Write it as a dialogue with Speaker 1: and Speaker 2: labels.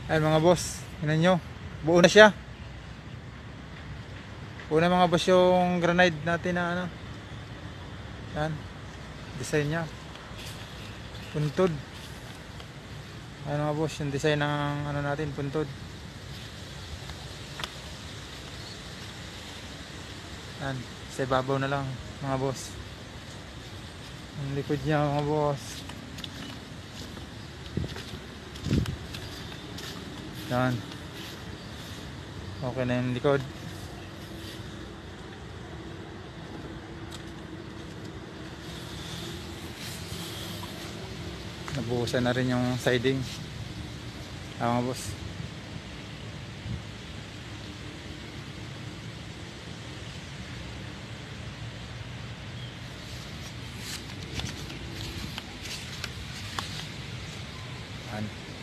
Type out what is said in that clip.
Speaker 1: Ay mga boss, tingnan nyo. Buo na siya. Buo na mga boss yung granite natin na ano. Yan. Design niya. Puntod. Ayan mga boss, yung design ng ano natin, puntod. Yan. Sa ibabaw na lang mga boss. Ang likod niya mga boss. Yan. Okay na yung likod. Nabuhusan na rin yung siding. Mga boss. Yan.